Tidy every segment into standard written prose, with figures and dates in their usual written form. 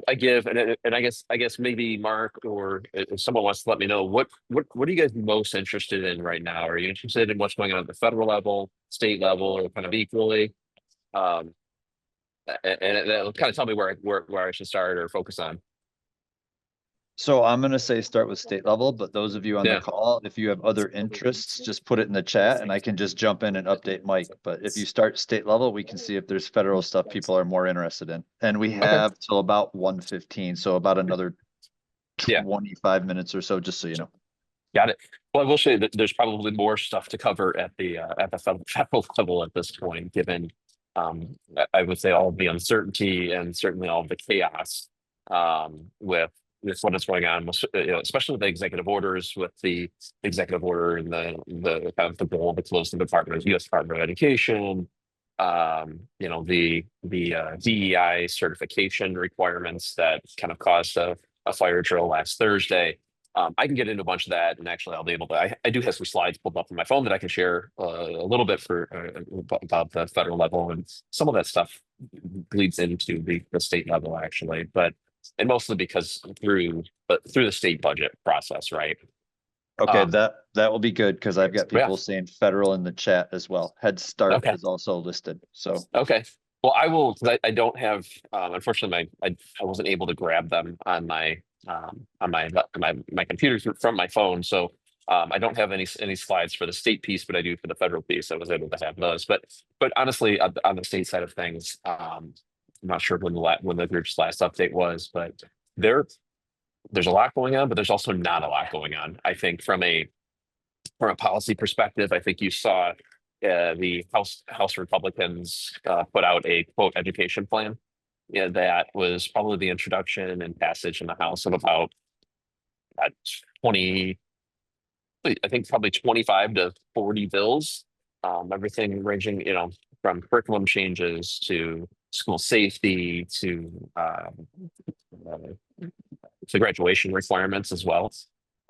about I give, and I guess maybe Mark or if someone wants to let me know what are you guys most interested in right now? Are you interested in what's going on at the federal level, state level, or kind of equally? Um, and that'll kind of tell me where I should start or focus on. So I'm going to say start with state level, but those of you on the Yeah. call, if you have other interests, just put it in the chat and I can just jump in and update Mike. But if you start state level, we can see if there's federal stuff people are more interested in. And we Okay. have till about 1:15, so about another Yeah. 25 minutes or so, just so you know. Got it. Well, I will say that there's probably more stuff to cover at the federal level at this point, given I would say all of the uncertainty and certainly all of the chaos with what is going on, especially with the executive orders, with the executive order and the kind of the goal to close the Department of U.S. Department of Education, the DEI certification requirements that kind of caused a fire drill last Thursday. I can get into a bunch of that, and actually, I'll be able to. I do have some slides pulled up on my phone that I can share a little bit for about the federal level, and some of that stuff bleeds into the state level actually, but and mostly because through the state budget process, right? Okay, Um, that will be good because I've got yeah. people saying federal in the chat as well. Head Start Okay. is also listed. So Okay. Well, I will because I don't have unfortunately I wasn't able to grab them on my computer from my phone. So I don't have any slides for the state piece, but I do for the federal piece. I was able to have those. But honestly, on the state side of things, I'm not sure when the group's last update was, but there there's a lot going on, but there's also not a lot going on. I think from a policy perspective, I think you saw the House Republicans put out a quote education plan. Yeah, that was probably the introduction and passage in the House of about 20, I think probably 25 to 40 bills. Everything ranging, from curriculum changes to school safety to graduation requirements as well.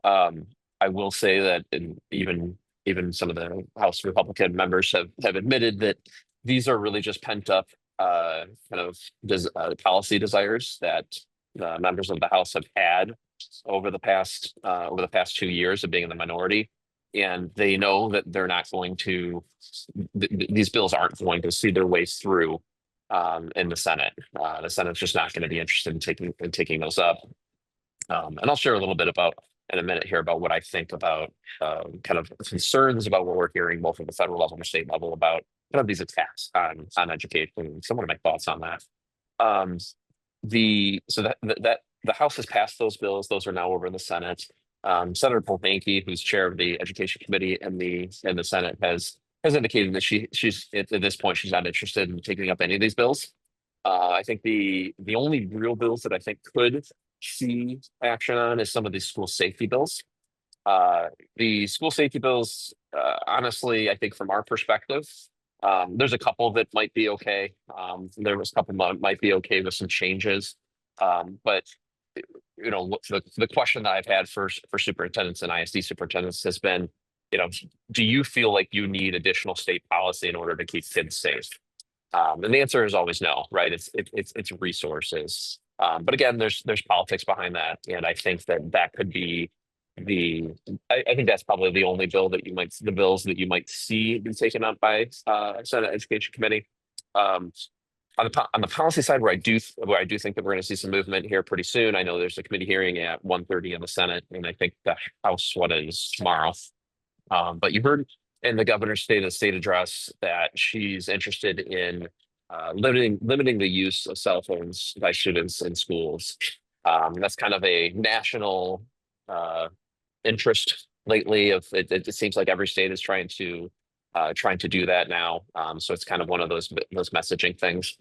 Um, I will say that even some of the House Republican members have admitted that these are really just pent up kind of policy desires that members of the House have had over the past 2 years of being in the minority, and they know that they're not going to these bills aren't going to see their way through in the Senate. The Senate's just not going to be interested in taking those up. And I'll share a little bit about in a minute here about what I think about kind of concerns about what we're hearing both at the federal level and the state level about kind of these attacks on education. Some of my thoughts on that. Um, that the House has passed those bills; those are now over in the Senate. Senator Polhanke, who's chair of the Education Committee in the Senate, has indicated that she's at this point she's not interested in taking up any of these bills. I think the only real bills that I think could see action on is some of these school safety bills. The school safety bills, honestly, I think from our perspective, there's a couple that might be okay. There was a couple that might be okay with some changes. But the question that I've had for superintendents and ISD superintendents has been, do you feel like you need additional state policy in order to keep kids safe? And the answer is always no, right? It's resources. But again, there's politics behind that, and I think that could be I think that's probably the only bills that you might see be taken up by Senate Education Committee. Um, on the policy side, where I do think that we're going to see some movement here pretty soon. I know there's a committee hearing at 1:30 in the Senate, and I think the House one is tomorrow. But you heard in the governor's state address that she's interested in limiting the use of cell phones by students in schools. That's kind of a national uh, interest lately. It seems like every state is trying to do that now. So it's kind of one of those messaging things.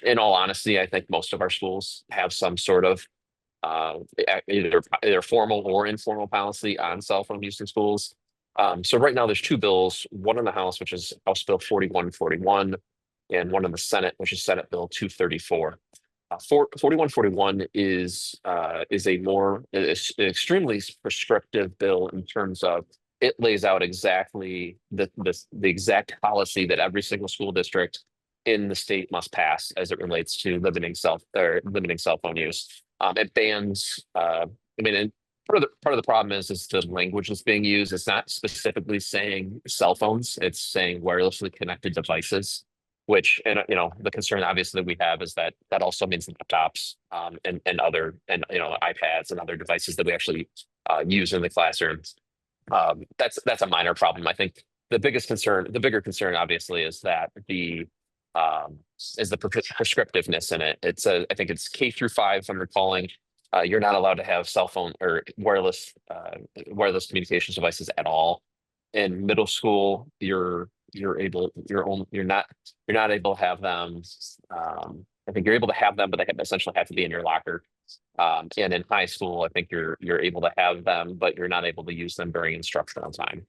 In all honesty, I think most of our schools have some sort of either formal or informal policy on cell phone use in schools. So right now there's two bills, one in the House, which is House Bill 4141, and one in the Senate, which is Senate Bill 234. 4141 is an extremely prescriptive bill in terms of it lays out exactly the exact policy that every single school district in the state must pass as it relates to limiting cell phone use. It bans. I mean, and part of the problem is the language that's being used. It's not specifically saying cell phones. It's saying wirelessly connected devices. Which, and the concern obviously that we have is that that also means laptops, and other, and iPads and other devices that we actually use in the classroom. That's a minor problem. I think the bigger concern, obviously, is that the prescriptiveness in it. I think it's K through 5. If I'm recalling, you're not allowed to have cell phone or wireless communications devices at all. In middle school, you're not able to have them. I think you're able to have them, but they essentially have to be in your locker. And in high school, I think you're able to have them, but you're not able to use them during instructional time.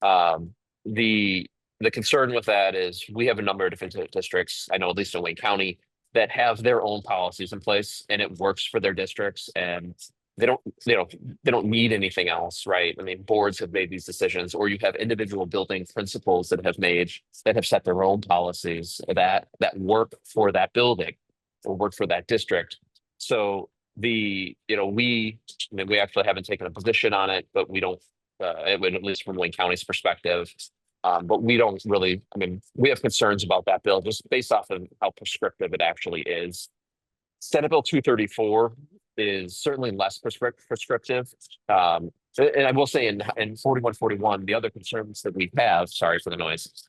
Um, the concern with that is we have a number of different districts. I know at least in Wayne County that have their own policies in place, and it works for their districts, and they don't they don't need anything else, right? I mean, boards have made these decisions, or you have individual building principals that have set their own policies that work for that building or work for that district. So we actually haven't taken a position on it, but we don't, at least from Wayne County's perspective. But we don't really, I mean, we have concerns about that bill just based off of how prescriptive it actually is. Senate Bill 234 is certainly less prescriptive. And I will say in 4141, the other concerns that we have, sorry for the noise,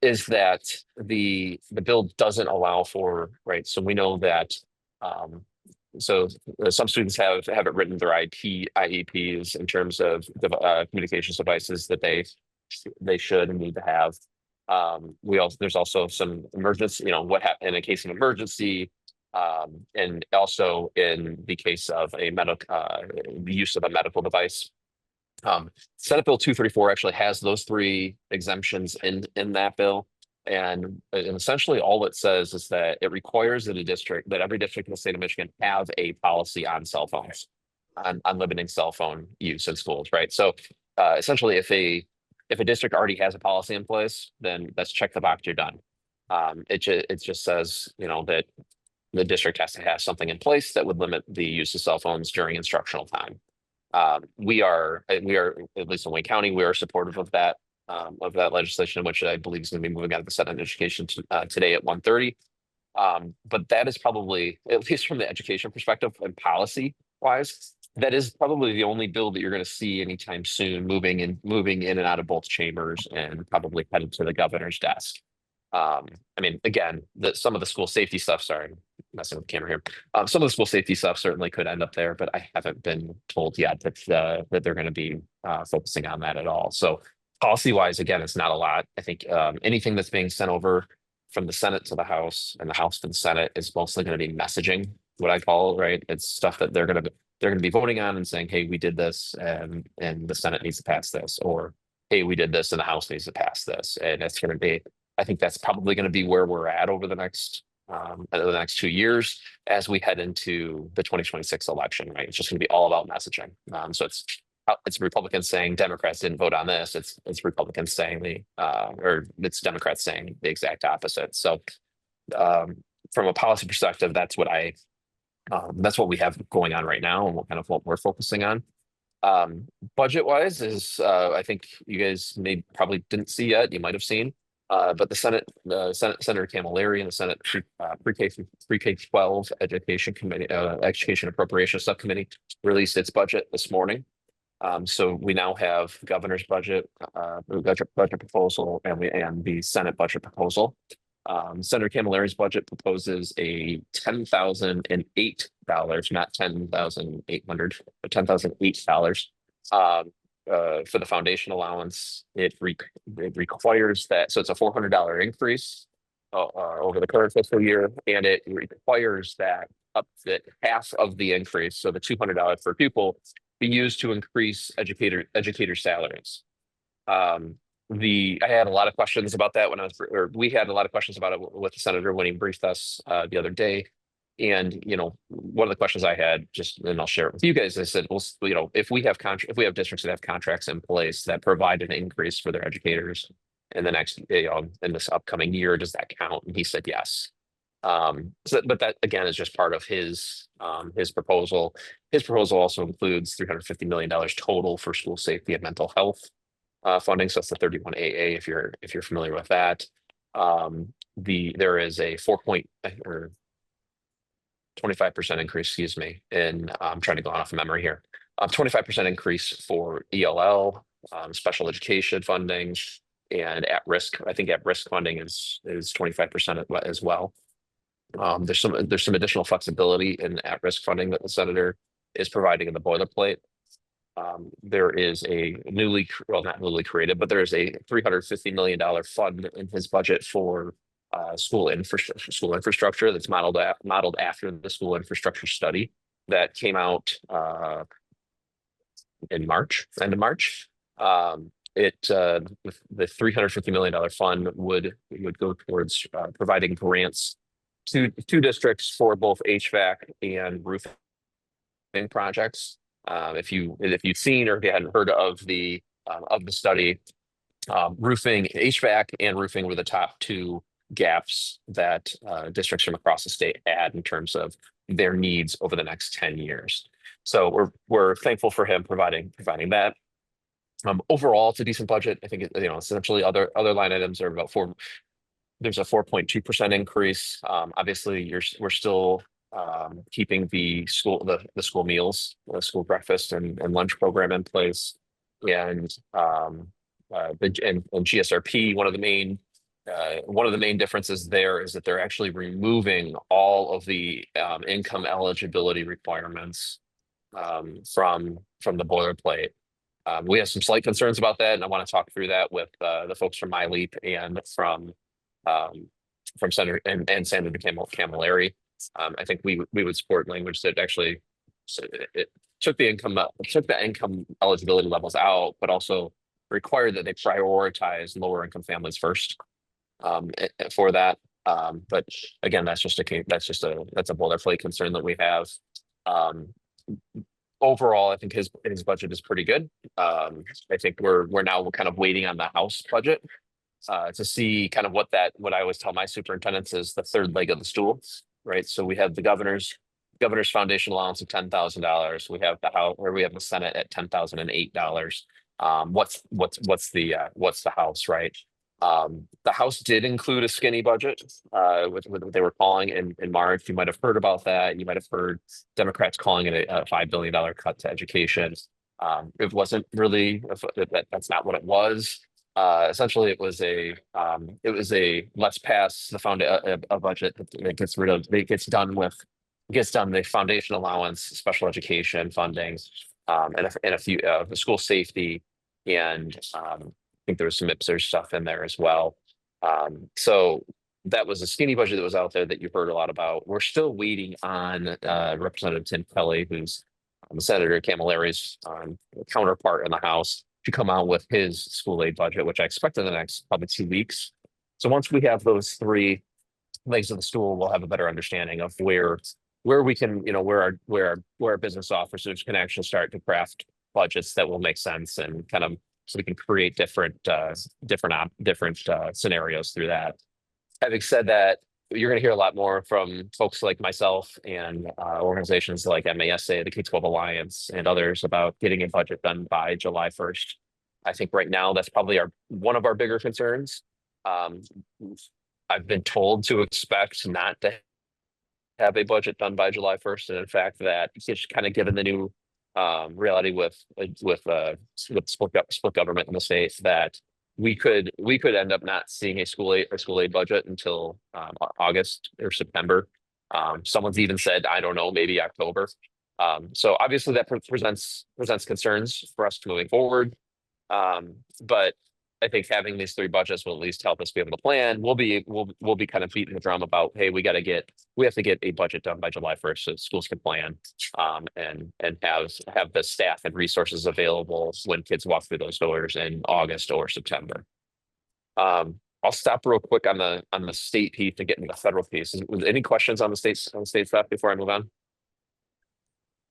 is that the bill doesn't allow for, right? So we know that some students have it written their IEPs in terms of communications devices that they should and need to have. There's also some emergency, what happened in a case of emergency, and also in the case of the use of a medical device. Senate Bill 234 actually has those three exemptions in that bill. And essentially all it says is that it requires that every district in the state of Michigan have a policy on cell phones, on limiting cell phone use in schools, right? So essentially if a district already has a policy in place, then that's check the box, you're done. It just says, that the district has to have something in place that would limit the use of cell phones during instructional time. We are, at least in Wayne County, we are supportive of that legislation, which I believe is going to be moving out of the Senate Education today at 1:30. But that is probably, at least from the education perspective and policy wise, that is probably the only bill that you're going to see anytime soon moving in and out of both chambers and probably headed to the governor's desk. I mean, again, some of the school safety stuff, sorry, I'm messing with the camera here. Some of the school safety stuff certainly could end up there, but I haven't been told yet that they're going to be focusing on that at all. So policy wise, again, it's not a lot. I think anything that's being sent over from the Senate to the House and the House to the Senate is mostly going to be messaging, what I call, right? It's stuff that they're going to be voting on and saying, hey, we did this and the Senate needs to pass this, or hey, we did this and the House needs to pass this. And it's going to be, I think that's probably going to be where we're at over the next 2 years as we head into the 2026 election, right? It's just going to be all about messaging. So it's Republicans saying Democrats didn't vote on this. It's Republicans saying or it's Democrats saying the exact opposite. So from a policy perspective, that's what we have going on right now and what we're focusing on. Budget wise is I think you guys probably didn't see yet. You might have seen. But the Senator Camilleri and the Senate Pre-K-12 Education Committee, Education Appropriation Subcommittee released its budget this morning. So we now have governor's budget proposal and the Senate budget proposal. Senator Camilleri's budget proposes a $10,008, not $10,800, but $10,008. For the foundation allowance, it requires that, so it's a $400 increase over the current fiscal year, and it requires that half of the increase, so the $200 per pupil, be used to increase educator salaries. I had a lot of questions about that we had a lot of questions about it with the senator when he briefed us the other day. And one of the questions I had, and I'll share it with you guys, I said, well, if we have districts that have contracts in place that provide an increase for their educators, in the next, in this upcoming year. Does that count? And he said yes. But that again is just part of his proposal. His proposal also includes $350 million total for school safety and mental health funding. So that's the 31AA if you're familiar with that. There is a 25% increase, excuse me, in I'm trying to go off of memory here. 25% increase for ELL, special education funding, and at risk. I think at risk funding is 25% as well. There's some additional flexibility in at risk funding that the senator is providing in the boilerplate. There is a not newly created, but there is a $350 million fund in his budget for school infrastructure that's modeled after the school infrastructure study that came out in March, end of March. The $350 million fund would go towards providing grants to districts for both HVAC and roofing projects. If you've seen or if you hadn't heard of the study, roofing, HVAC and roofing were the top two gaps that districts from across the state had in terms of their needs over the next 10 years. So we're thankful for him providing that. Overall, it's a decent budget. I think essentially other line items are about there's a 4.2% increase. Obviously, we're still keeping the school meals, the school breakfast and lunch program in place, and GSRP. One of the main differences there is that they're actually removing all of the income eligibility requirements from the boilerplate. We have some slight concerns about that, and I want to talk through that with the folks from MyLeap and from Senator and Senator Camilleri. I think we would support language that actually it took the income eligibility levels out, but also required that they prioritize lower income families first for that. But again, that's a boilerplate concern that we have. Overall, I think his budget is pretty good. I think we're now kind of waiting on the House budget to see kind of what I always tell my superintendents is the third leg of the stool, right? So we have the governor's foundation allowance of $10,000. We have the House, or we have the Senate at $10,008. What's the House, right? The House did include a skinny budget with what they were calling in March. You might have heard about that. You might have heard Democrats calling it a $5 billion cut to education. It wasn't really, that's not what it was. Essentially, it was a let's pass a budget that gets done the foundation allowance, special education funding, and a few the school safety, and I think there was some IPSR stuff in there as well. So that was a skinny budget that was out there that you heard a lot about. We're still waiting on Representative Tim Kelly, who's Senator Camilleri's counterpart in the House, to come out with his school aid budget, which I expect in the next probably 2 weeks. So once we have those three legs of the stool, we'll have a better understanding of where we can, where our business officers can actually start to craft budgets that will make sense, and kind of so we can create different scenarios through that. Having said that, you're going to hear a lot more from folks like myself and organizations like MASA, the K-12 Alliance, and others about getting a budget done by July 1st. I think right now that's probably one of our bigger concerns. I've been told to expect not to have a budget done by July 1st, and in fact, that it's kind of given the new reality with split government in the state, that we could end up not seeing a school aid budget until August or September. Someone's even said, I don't know, maybe October. So obviously that presents concerns for us moving forward. But I think having these three budgets will at least help us be able to plan. We'll be kind of beating the drum about, hey, we have to get a budget done by July 1st so schools can plan and have the staff and resources available when kids walk through those doors in August or September. I'll stop real quick on the state piece and get into the federal piece. Any questions on the state stuff before I move on?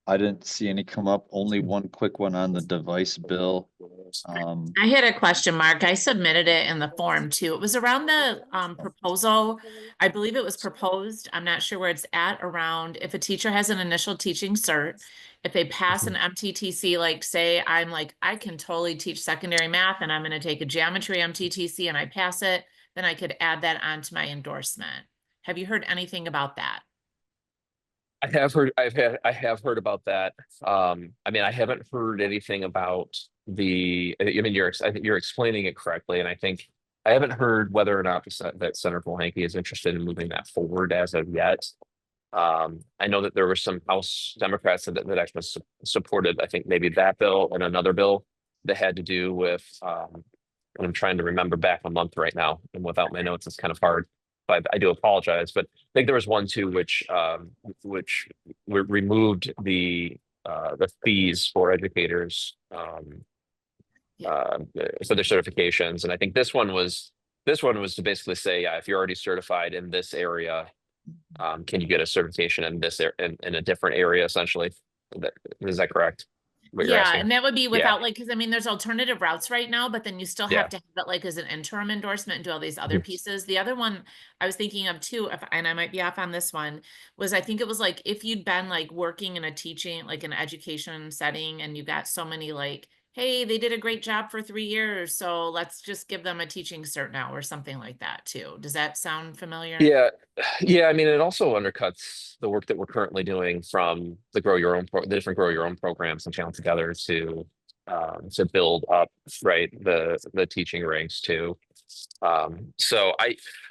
I didn't see any come up. Only one quick one on the device bill. I had a question, Mark. I submitted it in the form too. It was around the proposal. I believe it was proposed. I'm not sure where it's at around if a teacher has an initial teaching cert, if they pass an MTTC, like say I'm like, I can totally teach secondary math and I'm going to take a geometry MTTC and I pass it, then I could add that onto my endorsement. Have you heard anything about that? I have heard about that. I mean, I haven't heard anything about I mean, I think you're explaining it correctly, and I think I haven't heard whether or not that Senator Polanki is interested in moving that forward as of yet. I know that there were some House Democrats that actually supported, I think maybe that bill and another bill that had to do with, and I'm trying to remember back a month right now, and without my notes, it's kind of hard. But I do apologize, but I think there was one too, which removed the fees for educators for their certifications, and I think this one was to basically say, yeah, if you're already certified in this area, can you get a certification in in a different area essentially? Is that correct? What you're Yeah, asking? and that would be Yeah. without like, because I mean, there's alternative routes right now, but then you still Yeah. have to have it like as an interim endorsement and do all these other Mhm. pieces. The other one I was thinking of too, and I might be off on this one, was I think it was like if you'd been like working in a teaching, like an education setting, and you got so many like, hey, they did a great job for 3 years, so let's just give them a teaching cert now or something like that too. Does that sound familiar? Yeah, yeah. I mean, it also undercuts the work that we're currently doing from the the different grow your own programs and channel together to build up right the teaching ranks too. So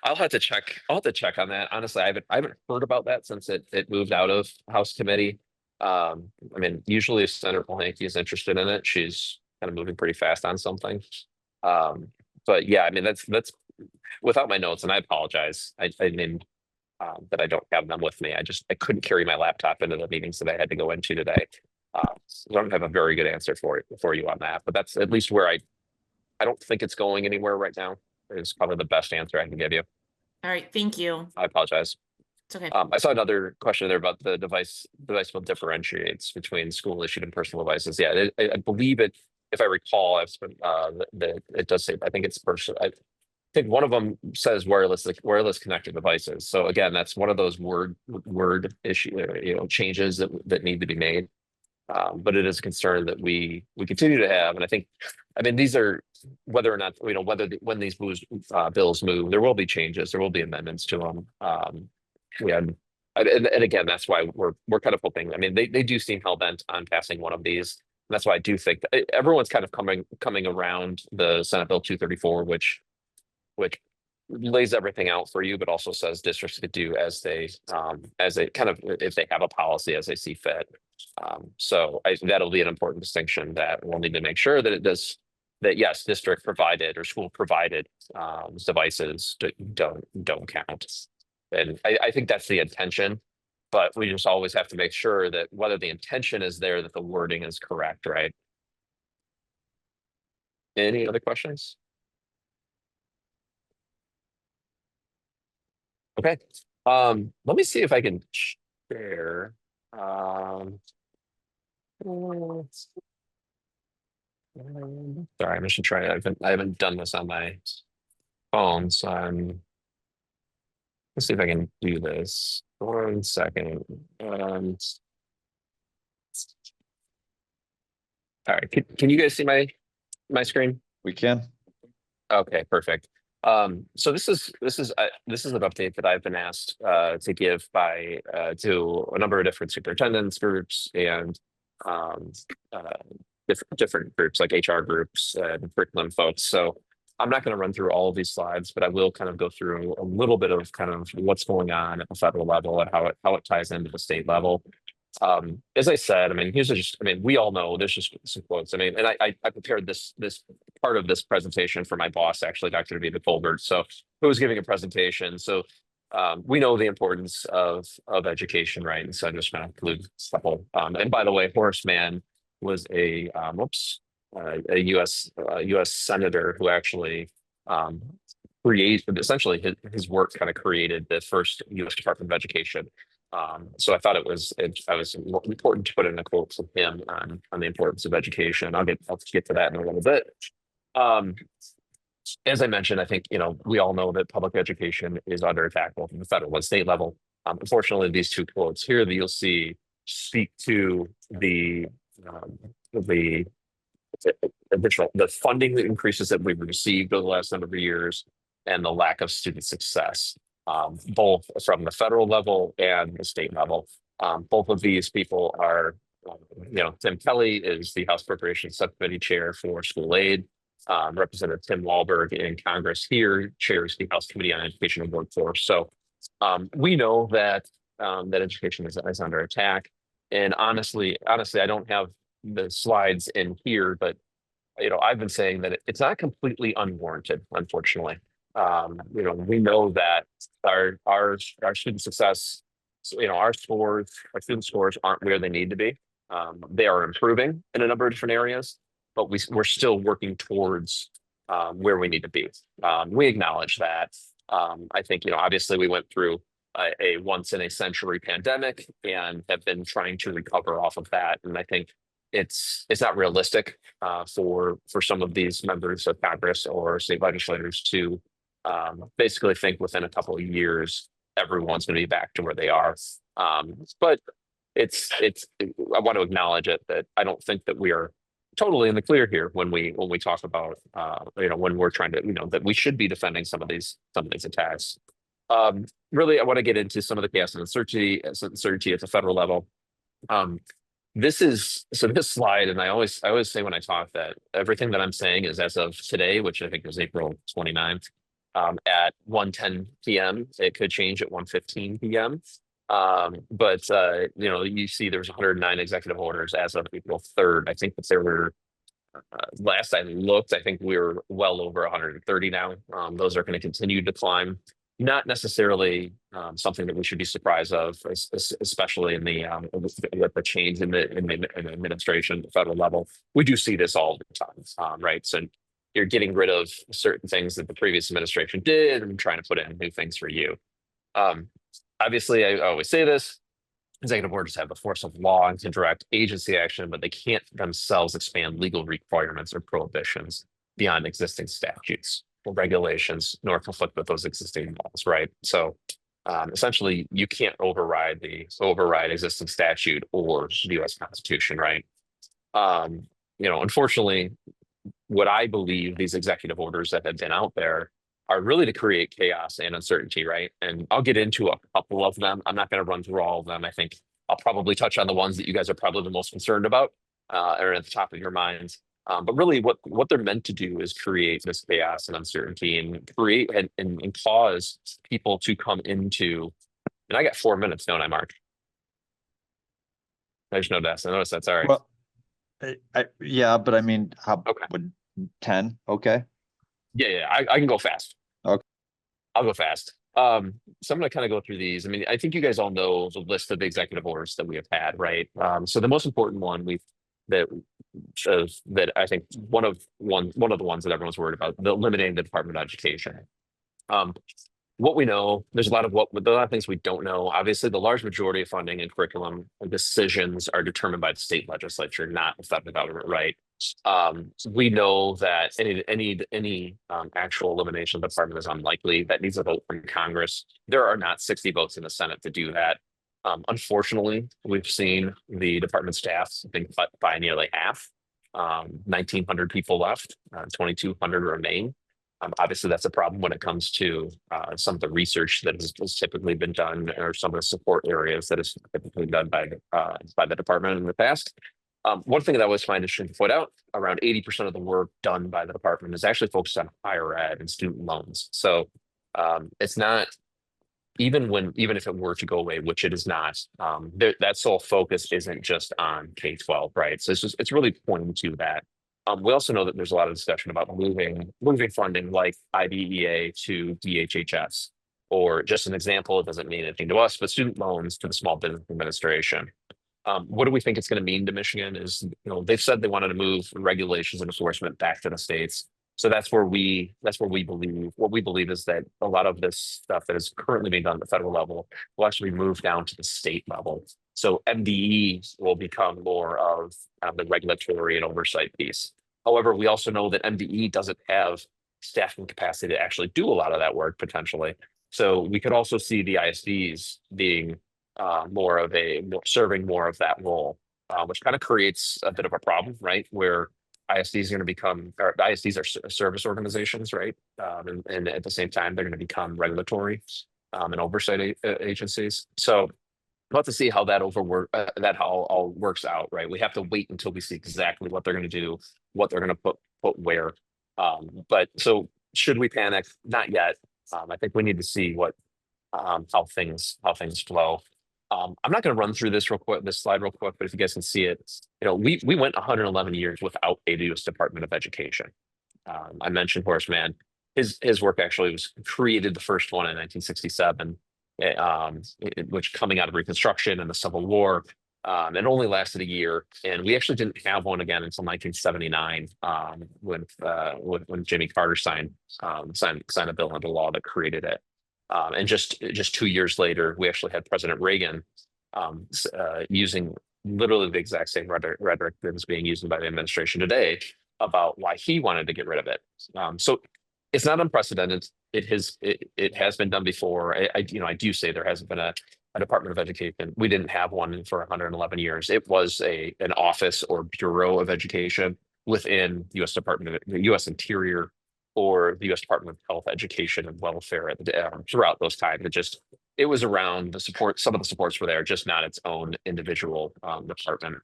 I'll have to check. I'll have to check on that. Honestly, I haven't heard about that since it moved out of House Committee. I mean, usually if Senator Polanki is interested in it, she's kind of moving pretty fast on something. Um, but yeah, I mean that's without my notes, and I apologize. I mean that I don't have them with me. I couldn't carry my laptop into the meetings that I had to go into today. So I don't have a very good answer for you on that, but that's at least where I don't think it's going anywhere right now. Is probably the best answer I can give you. All right, thank you. I apologize. It's okay. I saw another question there about the device bill differentiates between school issued and personal devices. Yeah, I believe it. If I recall, I've spent it does say, I think it's personal. I think one of them says wireless, like wireless connected devices. So again, that's one of those word issue, changes that need to be made. But it is a concern that we continue to have, and I mean, these are whether or not when these bills move, there will be changes, there will be amendments to them. Yeah, and again, that's why we're kind of hoping. I mean, they do seem hell bent on passing one of these. And that's why I do think that everyone's kind of coming around the Senate Bill 234, which lays everything out for you, but also says districts could do as they kind of, if they have a policy, as they see fit. So that'll be an important distinction that we'll need to make sure that it does that. Yes, district provided or school provided devices don't count, and I think that's the intention. But we just always have to make sure that whether the intention is there, that the wording is correct, right? Any other questions? Okay. Let me see if I can share. Sorry, I'm just trying. I haven't done this on my phone, so let's see if I can do this. 1 second. All right. Can you guys see my screen? We can. Okay, perfect. So this is an update that I've been asked to give by to a number of different superintendents groups and different groups like HR groups and curriculum folks. So I'm not going to run through all of these slides, but I will kind of go through a little bit of kind of what's going on at the federal level and how it ties into the state level. As I said, I mean, we all know there's just some quotes. I mean, and I prepared this part of this presentation for my boss, actually, Dr. David Colbert. So who was giving a presentation. So we know the importance of education, right? And so I'm just going to include a couple. And by the way, Horace Mann was a U.S. senator who actually created, essentially his work kind of created the first U.S. Department of Education. So I thought it was important to put in a quote from him on the importance of education. I'll get to that in a little bit. As I mentioned, I think, we all know that public education is under attack both at the federal and state level. Unfortunately, these two quotes here that you'll see speak to the additional the funding increases that we've received over the last number of years and the lack of student success, both from the federal level and the state level. Both of these people are, Tim Kelly is the House Appropriations Subcommittee Chair for School Aid. Representative Tim Walberg in Congress here chairs the House Committee on Education and Workforce. So we know that that education is under attack. And honestly, I don't have the slides in here, but I've been saying that it's not completely unwarranted, unfortunately. We know that our student success, our student scores aren't where they need to be. They are improving in a number of different areas, but we're still working towards where we need to be. We acknowledge that. I think, obviously we went through a once in a century pandemic and have been trying to recover off of that. And I think it's not realistic for some of these members of Congress or state legislators to basically think within a couple of years everyone's going to be back to where they are. But I want to acknowledge it that I don't think that we are totally in the clear here when we talk about when we're trying to that we should be defending some of these attacks. Really, I want to get into some of the chaos and uncertainty at the federal level. This slide, and I always say when I talk that everything that I'm saying is as of today, which I think is April 29th, at 1:10 p.m. It could change at 1:15 p.m. But you see there's 109 executive orders as of April 3rd. I think that there were, last I looked, I think we were well over 130 now. Those are going to continue to climb. Not necessarily something that we should be surprised of, especially in with the change in the administration at the federal level. We do see this all the time, right? So you're getting rid of certain things that the previous administration did and trying to put in new things for you. Obviously, I always say this, executive orders have the force of law and can direct agency action, but they can't themselves expand legal requirements or prohibitions beyond existing statutes or regulations, nor conflict with those existing laws, right? So essentially, you can't override existing statute or the U.S. Constitution, right? Unfortunately, what I believe these executive orders that have been out there are really to create chaos and uncertainty, right? And I'll get into a couple of them. I'm not going to run through all of them. I think I'll probably touch on the ones that you guys are probably the most concerned about or at the top of your minds. But really what they're meant to do is create this chaos and uncertainty and create and cause people to come into, and I got 4 minutes, don't I, Mark? I just noticed that's all right. Well, yeah, but I mean, how would 10? Okay. Yeah, I can go fast. Okay. I'll go fast. So I'm going to kind of go through these. I mean, I think you guys all know the list of executive orders that we have had, right? So the most important one that I think one of the ones that everyone's worried about, the eliminating the Department of Education. What we know, there's a lot of things we don't know. Obviously, the large majority of funding and curriculum decisions are determined by the state legislature, not the federal government, right? We know that any actual elimination of the department is unlikely. That needs a vote from Congress. There are not 60 votes in the Senate to do that. Unfortunately, we've seen the department staff being cut by nearly half. 1,900 people left, 2,200 remain. Obviously, that's a problem when it comes to some of the research that has typically been done, or some of the support areas that is typically done by the department in the past. One thing that I always find interesting to point out, around 80% of the work done by the department is actually focused on higher ed and student loans. So it's not, even if it were to go away, which it is not, that sole focus isn't just on K-12, right? So it's really pointing to that. We also know that there's a lot of discussion about moving funding like IDEA to DHHS, or just an example, it doesn't mean anything to us, but student loans to the Small Business Administration. What do we think it's going to mean to Michigan is, they've said they wanted to move regulations and enforcement back to the states. So that's where we believe, what we believe is that a lot of this stuff that is currently being done at the federal level will actually move down to the state level. So MDE will become more of the regulatory and oversight piece. However, we also know that MDE doesn't have staffing capacity to actually do a lot of that work potentially. So we could also see the ISDs being serving more of that role, which kind of creates a bit of a problem, right? Where ISDs are going to become, or the ISDs are service organizations, right? And at the same time, they're going to become regulatory and oversight agencies. So we'll have to see how that all works out, right? We have to wait until we see exactly what they're going to do, what they're going to put where. But so should we panic? Not yet. I think we need to see how things flow. I'm not going to run through this slide real quick, but if you guys can see it, we went 111 years without a U.S. Department of Education. I mentioned Horace Mann. His work actually was created the first one in 1967, which coming out of Reconstruction and the Civil War, and only lasted a year. And we actually didn't have one again until 1979, when Jimmy Carter signed a bill into law that created it. And just 2 years later, we actually had President Reagan using literally the exact same rhetoric that is being used by the administration today about why he wanted to get rid of it. So it's not unprecedented. It has been done before. I do say there hasn't been a Department of Education. We didn't have one for 111 years. It was an office or bureau of education within the U.S. Interior, or the U.S. Department of Health, Education, and Welfare throughout those times. It was around the support. Some of the supports were there, just not its own individual department.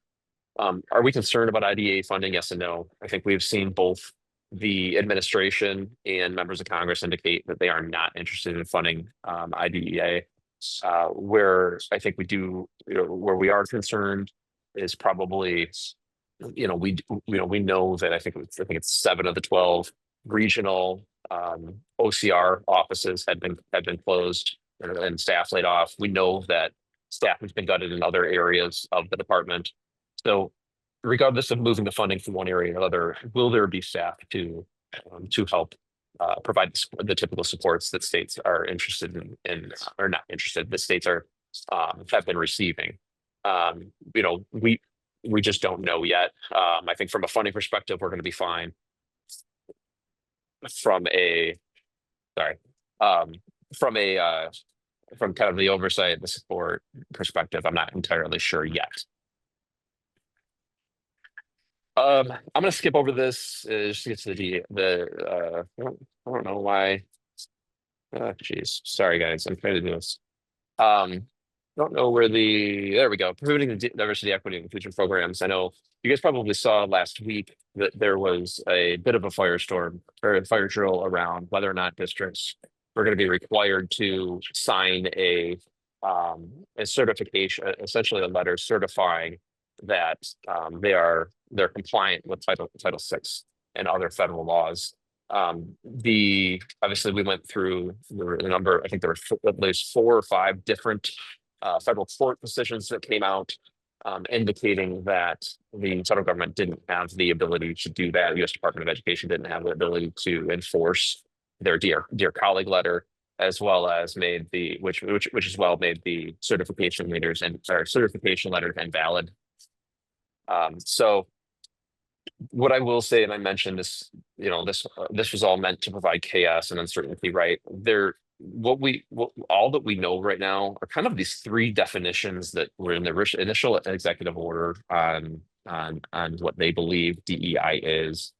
Are we concerned about IDEA funding? Yes and no. I think we've seen both the administration and members of Congress indicate that they are not interested in funding IDEA. Where I think where we are concerned is probably, we know that I think it's 7 of the 12 regional OCR offices had been closed and staff laid off. We know that staff has been gutted in other areas of the department. So regardless of moving the funding from one area to another, will there be staff to help provide the typical supports that states are interested in or not interested, that states have been receiving? We just don't know yet. I think from a funding perspective, we're going to be fine. From kind of the oversight, the support perspective, I'm not entirely sure yet. I'm going to skip over this. Just to get to I don't know why. Oh, geez. Sorry, guys. I'm trying to do this. Don't know where there we go. Promoting the diversity, equity, and inclusion programs. I know you guys probably saw last week that there was a bit of a firestorm or a fire drill around whether or not districts were going to be required to sign a certification, essentially a letter certifying that they're compliant with Title VI and other federal laws. Obviously we went through a number. I think there were at least 4 or 5 different federal court decisions that came out indicating that the federal government didn't have the ability to do that. The U.S. Department of Education didn't have the ability to enforce their dear colleague letter, as well as made which as well made the certification letters invalid. So what I will say, and I mentioned this, this was all meant to provide chaos and uncertainty, right? All that we know right now are kind of these 3 definitions that were in the initial executive order on what they believe DEI is.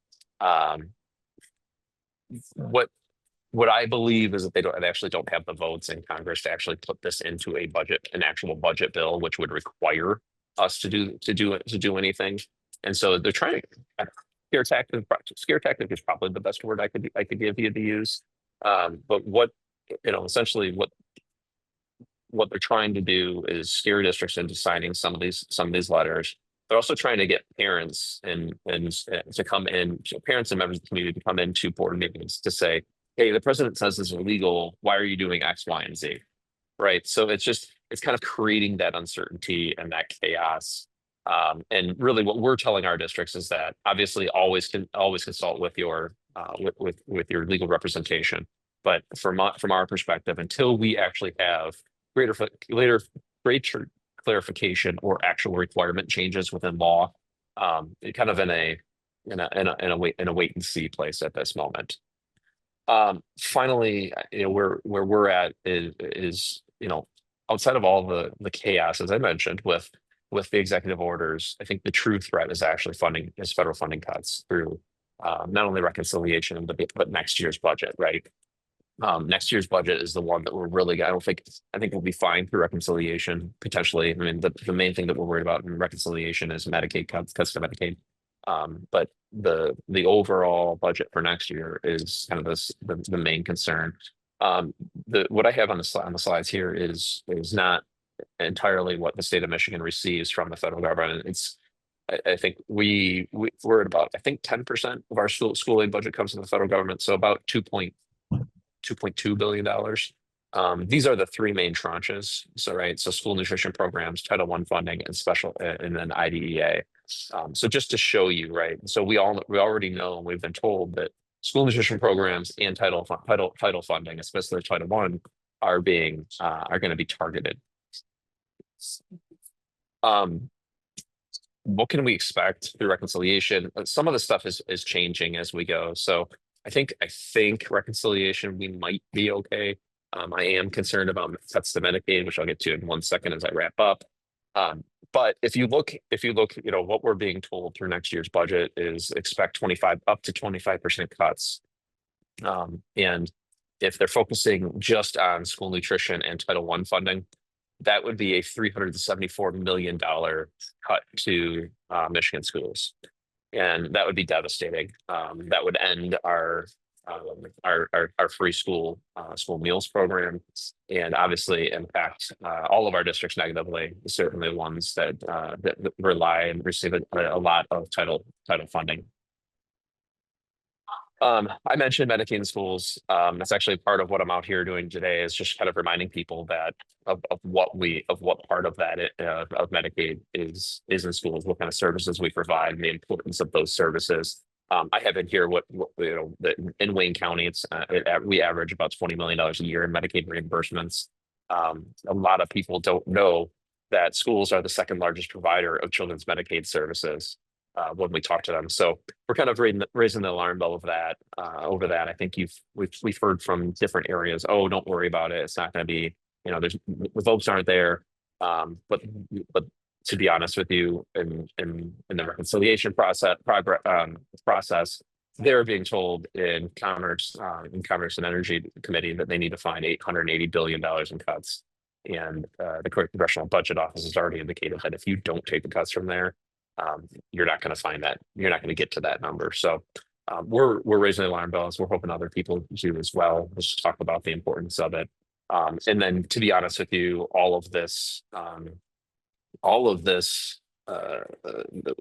What I believe is that they actually don't have the votes in Congress to actually put this into an actual budget bill, which would require us to do anything. And so they're trying scare tactic is probably the best word I could give you to use. But essentially what they're trying to do is scare districts into signing some of these letters. They're also trying to get parents and to come in, parents and members of the community to come into board meetings to say, hey, the president says this is illegal. Why are you doing X, Y, and Z? Right. So it's kind of creating that uncertainty and that chaos. And really what we're telling our districts is that obviously always consult with your with your legal representation. But from our perspective, until we actually have greater clarification or actual requirement changes within law, kind of in a wait and see place at this moment. Finally, where we're at is outside of all the chaos, as I mentioned, with the executive orders, I think the true threat is actually federal funding cuts through not only reconciliation, but next year's budget, right? Next year's budget is the one that we're really, I think we'll be fine through reconciliation, potentially. I mean, the main thing that we're worried about in reconciliation is Medicaid cuts to Medicaid. But the overall budget for next year is kind of the main concern. What I have on the slides here is not entirely what the state of Michigan receives from the federal government. I think we're at about 10% of our school aid budget comes from the federal government, so about $2.2 billion. These are the three main tranches. So school nutrition programs, Title I funding, and then IDEA. So just to show you, right? So we already know, and we've been told that school nutrition programs and title funding, especially Title I, are going to be targeted. What can we expect through reconciliation? Some of the stuff is changing as we go. So I think reconciliation, we might be okay. I am concerned about cuts to Medicaid, which I'll get to in 1 second as I wrap up. But if you look, what we're being told through next year's budget is expect up to 25% cuts. And if they're focusing just on school nutrition and Title I funding, that would be a $374 million cut to Michigan schools. And that would be devastating. That would end our free school meals program, and obviously impact all of our districts negatively. Certainly ones that rely and receive a lot of title funding. I mentioned Medicaid in schools. That's actually part of what I'm out here doing today, is just kind of reminding people that of what part of that of Medicaid is in schools, what kind of services we provide, and the importance of those services. I have in here in Wayne County, we average about $20 million a year in Medicaid reimbursements. A lot of people don't know that schools are the second largest provider of children's Medicaid services. When we talk to them, so we're kind of raising the alarm bell of that. Over that, I think we've heard from different areas. Oh, don't worry about it. It's not going to be. The votes aren't there. But to be honest with you, in the reconciliation process, they're being told in Commerce and Energy Committee that they need to find $880 billion in cuts, and the Congressional Budget Office has already indicated that if you don't take the cuts from there, you're not going to find that. You're not going to get to that number. So we're raising alarm bells. We're hoping other people do as well. Let's just talk about the importance of it. And then, to be honest with you, all of this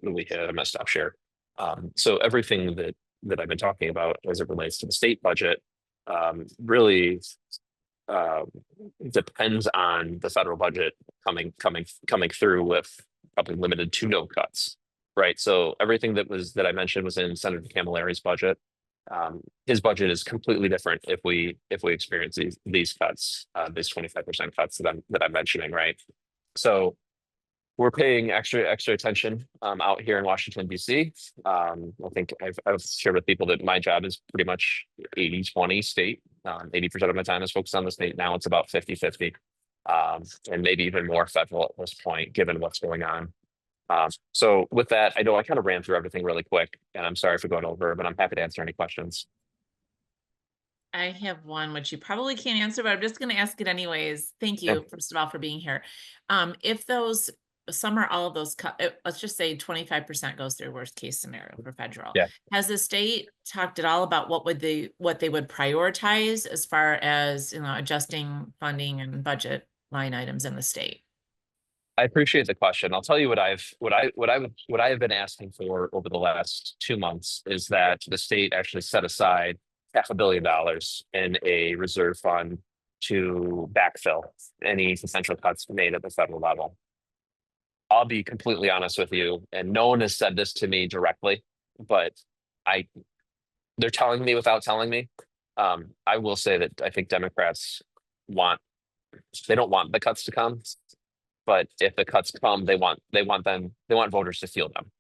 we had a messed up share. So everything that I've been talking about as it relates to the state budget really depends on the federal budget coming through with probably limited to no cuts, right? So everything that I mentioned was in Senator Camilleri's budget. His budget is completely different if we experience these cuts, these 25% cuts that I'm mentioning, right? So we're paying extra attention out here in Washington, D.C. I think I've shared with people that my job is pretty much 80-20 state. 80% of my time is focused on the state. Now it's about 50-50. And maybe even more federal at this point, given what's going on. So with that, I know I kind of ran through everything really quick, and I'm sorry for going over, but I'm happy to answer any questions. I have one which you probably can't answer, but I'm just going to ask it anyways. Thank you, first of all, for being here. If some or all of those let's just say 25% goes through, worst case scenario for federal. Yeah. Has the state talked at all about what they would prioritize as far as adjusting funding and budget line items in the state? I appreciate the question. I'll tell you what I have been asking for over the last 2 months is that the state actually set aside $500 million in a reserve fund to backfill any potential cuts made at the federal level. I'll be completely honest with you, and no one has said this to me directly, but they're telling me without telling me. I will say that I think Democrats they don't want the cuts to come, but if the cuts come, they want voters to feel them.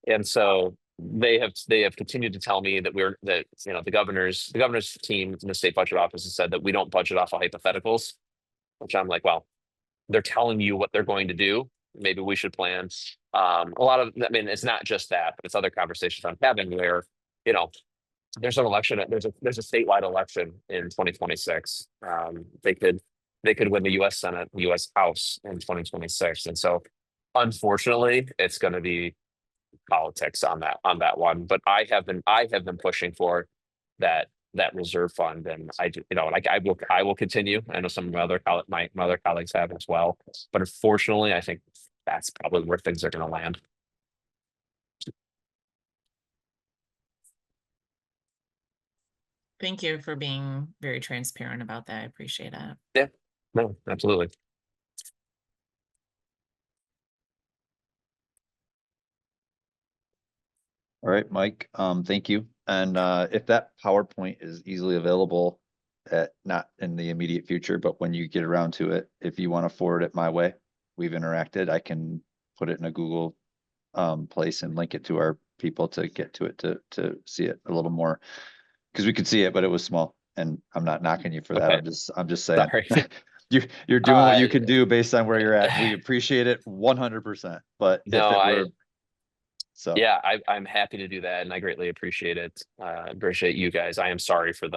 And so they have continued to tell me that the governor's team in the state budget office has said that we don't budget off of hypotheticals, which I'm like, well, they're telling you what they're going to do. Maybe we should plan. I mean, it's not just that, but it's other conversations I'm having where, there's an election, there's a statewide election in 2026. They could win the US Senate, the US House in 2026. And so unfortunately, it's going to be politics on that one. But I have been pushing for that reserve fund, and I will continue. I know some of my other colleagues have as well, but unfortunately, I think that's probably where things are going to land. Thank you for being very transparent about that. I appreciate it. Yeah, no, absolutely. All right, Mike, thank you. And if that PowerPoint is easily available not in the immediate future, but when you get around to it, if you want to forward it my way, we've interacted, I can put it in a Google place and link it to our people to get to it to see it a little more. Because we could see it, but it was small, and I'm not knocking you for that. Okay. I'm just saying. Sorry. You're doing what you can do based on where you're at. We appreciate it 100%. But yeah, I'm happy to do that, and I greatly appreciate it. Appreciate you guys. I am sorry for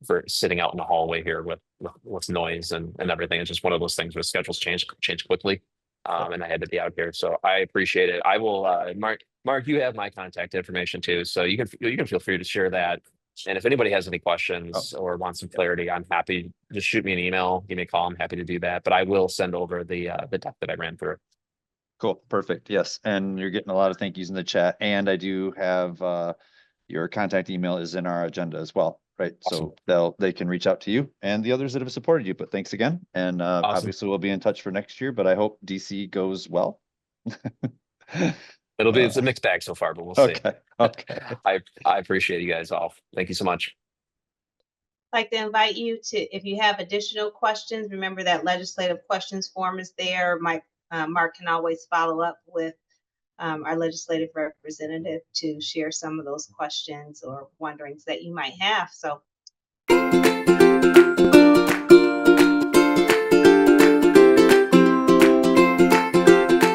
for sitting out in the hallway here with noise and everything. It's just one of those things where schedules change quickly. And I had to be out here, so I appreciate it. I will, Mark, you have my contact information too, so you can feel free to share that. And if anybody has any questions or wants some clarity, I'm happy. Just shoot me an email, give me a call. I'm happy to do that. But I will send over the deck that I ran through. Cool, perfect. Yes, and you're getting a lot of thank yous in the chat, and I do have your contact email is in our agenda as well, right? Awesome. So they can reach out to you and the others that have supported you. But thanks again, and Awesome. obviously we'll be in touch for next year. But I hope DC goes well. It's a mixed bag so far, but we'll see. Okay. I appreciate you guys all. Thank you so much. I'd like to invite you to, if you have additional questions, remember that legislative questions form is there. Mark can always follow up with our legislative representative to share some of those questions or wonderings that you might have. So